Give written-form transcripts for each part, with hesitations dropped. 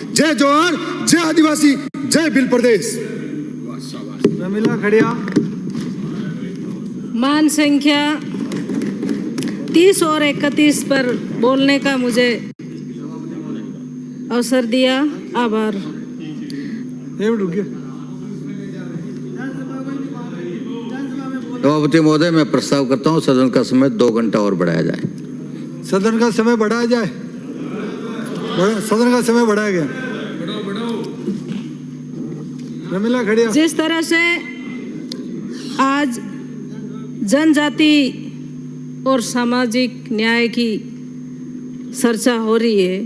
जय जवाहर, जय आदिवासी, जय बिल प्रदेश। रमीला खड़िया। मान संख्या 30 और 31 पर बोलने का मुझे अवसर दिया, आभार। सभापति महोदय, मैं प्रस्ताव करता हूं सदन का समय 2 घंटा और बढ़ाया जाए। सदन का समय बढ़ाया जाए। सदन का समय बढ़ाया गया। रमीला खड़िया। जिस तरह से आज जनजाति और सामाजिक न्याय की चर्चा हो रही है,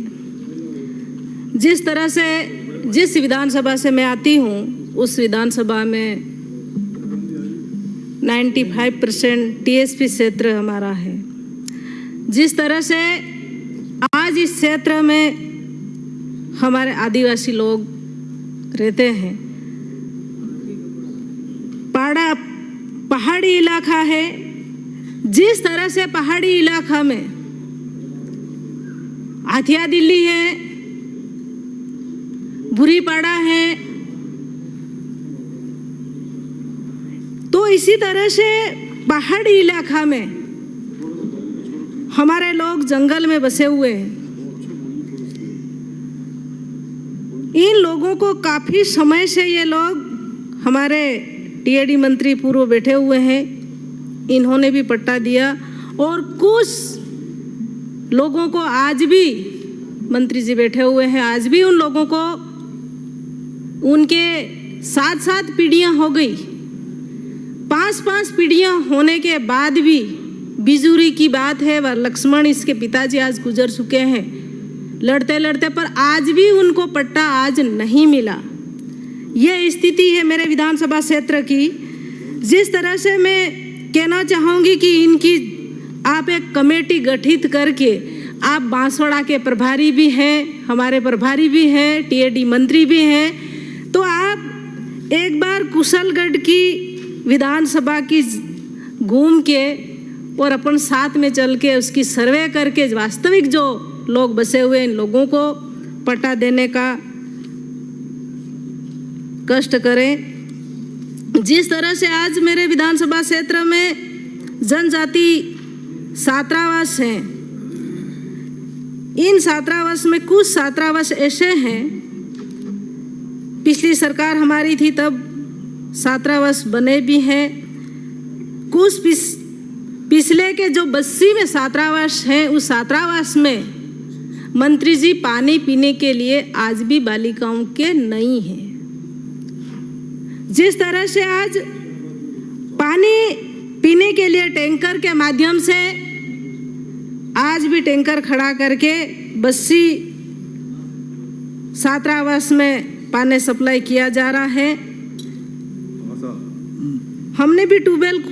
जिस तरह से जिस विधानसभा से मैं आती हूँ उस विधानसभा में 95% टीएसपी क्षेत्र हमारा है। जिस तरह से आज इस क्षेत्र में हमारे आदिवासी लोग रहते हैं, पहाड़ी इलाका है। जिस तरह से पहाड़ी इलाका में आथिया दिल्ली है, बुरीपाड़ा है, तो इसी तरह से पहाड़ी इलाका में हमारे लोग जंगल में बसे हुए हैं। इन लोगों को काफी समय से ये लोग, हमारे टीएडी मंत्री पूर्व बैठे हुए हैं, इन्होंने भी पट्टा दिया, और कुछ लोगों को आज भी मंत्री जी बैठे हुए हैं, आज भी उन लोगों को उनके 7-7 पीढ़ियां हो गई। 5-5 पीढ़ियां होने के बाद भी बिजूरी की बात है, वह लक्ष्मण इसके पिताजी आज गुजर चुके हैं लड़ते लड़ते, पर आज भी उनको पट्टा आज नहीं मिला। यह स्थिति है मेरे विधानसभा क्षेत्र की। जिस तरह से मैं कहना चाहूँगी कि इनकी आप एक कमेटी गठित करके, आप बांसवाड़ा के प्रभारी भी हैं, हमारे प्रभारी भी हैं, टीएडी मंत्री भी हैं, तो आप एक बार कुशलगढ़ की विधानसभा की घूम के और अपन साथ में चल के उसकी सर्वे करके वास्तविक जो लोग बसे हुए इन लोगों को पट्टा देने का कष्ट करें। जिस तरह से आज मेरे विधानसभा क्षेत्र में जनजाति छात्रावास हैं, इन छात्रावास में कुछ छात्रावास ऐसे हैं, पिछली सरकार हमारी थी तब छात्रावास बने भी हैं, कुछ पिछले के जो 82 में छात्रावास हैं, उस छात्रावास में मंत्री जी पानी पीने के लिए आज भी बालिकाओं के नहीं है। जिस तरह से आज पानी पीने के लिए टैंकर के माध्यम से आज भी टैंकर खड़ा करके 82 छात्रावास में पानी सप्लाई किया जा रहा है। हमने भी ट्यूबवेल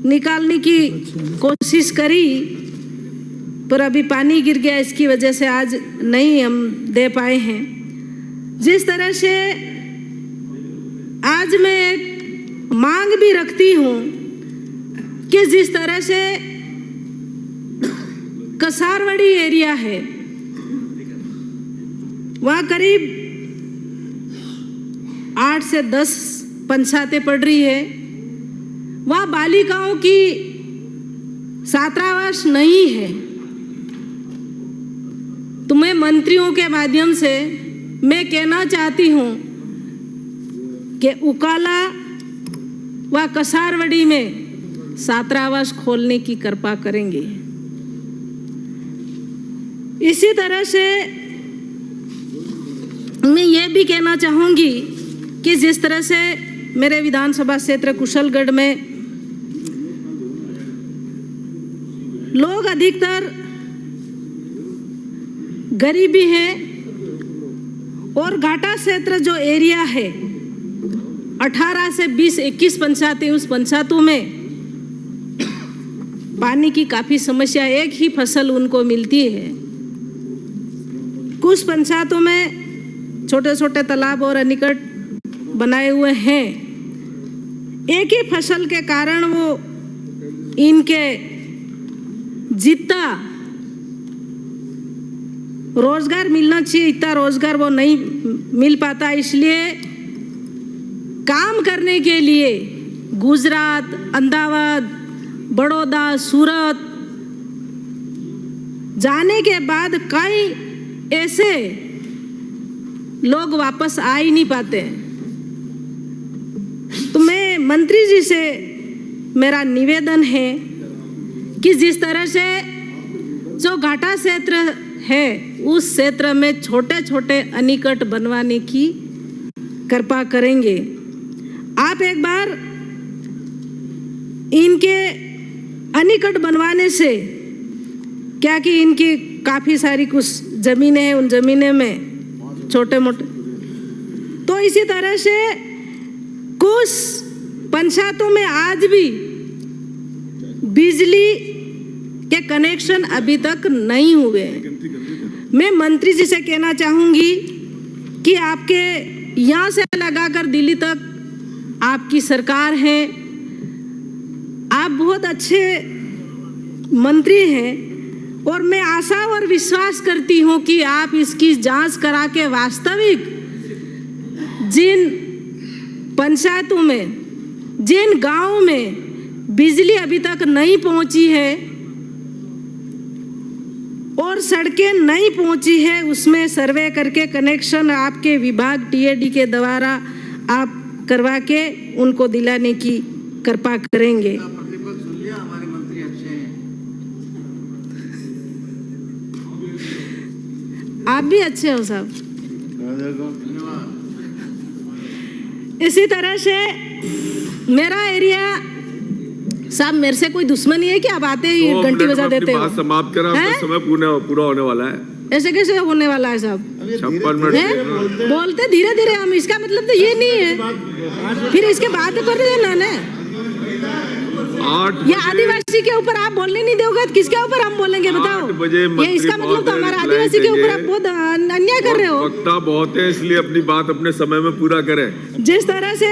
निकालने की कोशिश करी, पर अभी पानी गिर गया, इसकी वजह से आज नहीं हम दे पाए हैं। जिस तरह से आज मैं एक मांग भी रखती हूँ कि जिस तरह से कसारवाड़ी एरिया है, वहाँ करीब 8 से 10 पंचायतें पड़ रही है, वहाँ बालिकाओं की छात्रावास नहीं है। तो मैं मंत्रियों के माध्यम से मैं कहना चाहती हूँ कि उकाला व कसारवाड़ी में छात्रावास खोलने की कृपा करेंगे। इसी तरह से मैं ये भी कहना चाहूँगी कि जिस तरह से मेरे विधानसभा क्षेत्र कुशलगढ़ में लोग अधिकतर गरीबी है, और घाटा क्षेत्र जो एरिया है 18 से 20-21 पंचायतें, उस पंचायतों में पानी की काफ़ी समस्या, एक ही फसल उनको मिलती है। कुछ पंचायतों में छोटे छोटे तालाब और अनिकट बनाए हुए हैं, एक ही फसल के कारण वो इनके जितना रोजगार मिलना चाहिए, इतना रोजगार वो नहीं मिल पाता, इसलिए काम करने के लिए गुजरात, अहमदाबाद, बड़ौदा, सूरत जाने के बाद कई ऐसे लोग वापस आ ही नहीं पाते। तो मैं मंत्री जी से मेरा निवेदन है कि जिस तरह से जो घाटा क्षेत्र है उस क्षेत्र में छोटे छोटे अनिकट बनवाने की कृपा करेंगे। आप एक बार इनके अनिकट बनवाने से क्या कि इनकी काफ़ी सारी कुछ ज़मीनें हैं, उन ज़मीनें में छोटे मोटे, तो इसी तरह से कुछ पंचायतों में आज भी बिजली के कनेक्शन अभी तक नहीं हुए हैं। मैं मंत्री जी से कहना चाहूँगी कि आपके यहाँ से लगाकर दिल्ली तक आपकी सरकार है, आप बहुत अच्छे मंत्री हैं और मैं आशा और विश्वास करती हूँ कि आप इसकी जांच करा के वास्तविक जिन पंचायतों में, जिन गांवों में बिजली अभी तक नहीं पहुँची है और सड़कें नहीं पहुँची है, उसमें सर्वे करके कनेक्शन आपके विभाग टीएडी के द्वारा आप करवा के उनको दिलाने की कृपा करेंगे। आप भी अच्छे हो साहब। इसी तरह से मेरा एरिया साहब, मेरे से कोई दुश्मनी है कि आप आते ही घंटी बजा देते हो? बात समाप्त करा, समय पूरा होने वाला है। ऐसे कैसे होने वाला है साहब? 56 मिनट बोलते धीरे धीरे हम, इसका मतलब तो ये नहीं है फिर इसके बाद कर देना ना। 8 ये आदिवासी के ऊपर आप बोलने नहीं दोगे तो किसके ऊपर हम बोलेंगे बताओ? 8 बजे ये इसका मतलब तो हमारा आदिवासी के ऊपर आप बहुत अन्याय कर रहे हो। वक्ता बहुत है, इसलिए अपनी बात अपने समय में पूरा करें। जिस तरह से